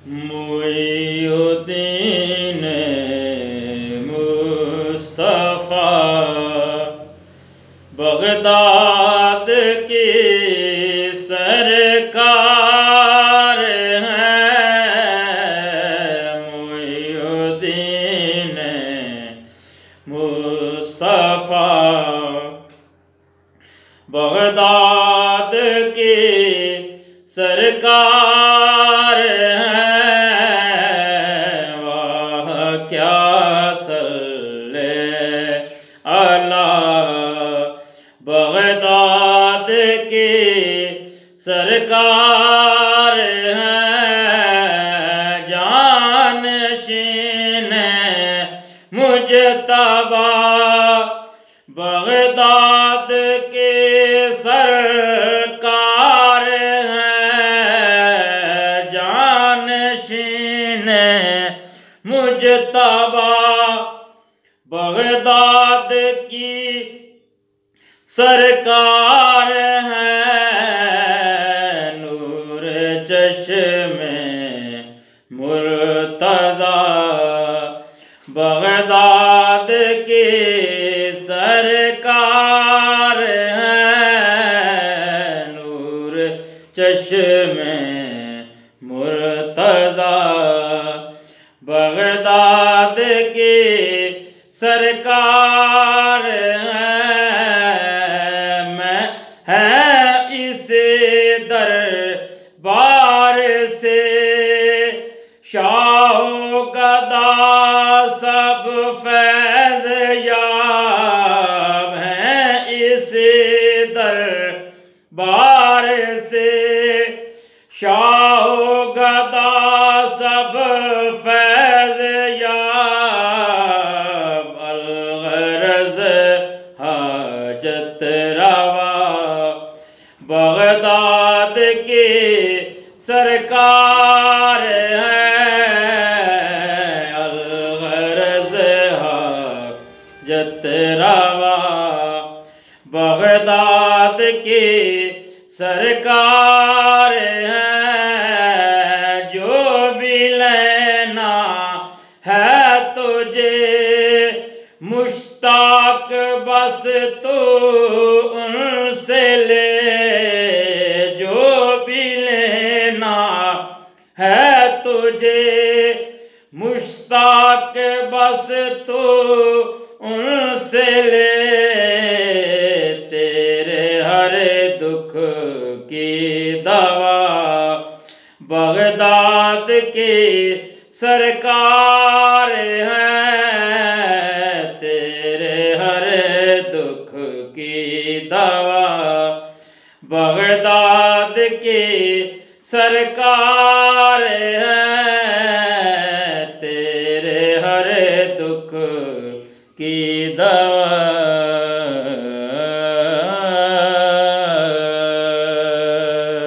मुइयुद्दीन Mustafa Baghdad की सरकार है। मुइयुद्दीन मुस्तफ़ा बगदाद की सरकार है। वाह क्या सल्ले अला बगदाद की सरकार है। जानशीन मुजतबा बगदाद के सरकार है। जानशीन मुजतबा बगदाद की सरकार है। नूर चश्मे मुर्तज़ा बगदाद की सरकार है। नूर चश्मे मुर्तज़ा बगदाद की सरकार है। इसे दरबार से शाहो गदा सब फैज़ याब हैं। इसे दरबार से शाहो गदा सब फैज़ याब। अलगरज़ हाजत रवा बगदाद की सरकार है। अलगरज़ हाजत रवा बगदाद की सरकार है। जो भी लेना है तुझे मुश्ताक बस तू उनसे ले। जो भी लेना है तुझे मुश्ताक बस तू उनसे ले। तेरे हर दुख की दवा बगदाद की सरकार है। तेरे हर दुख की दवा बगदाद की सरकार है। तेरे हर दुख की दवा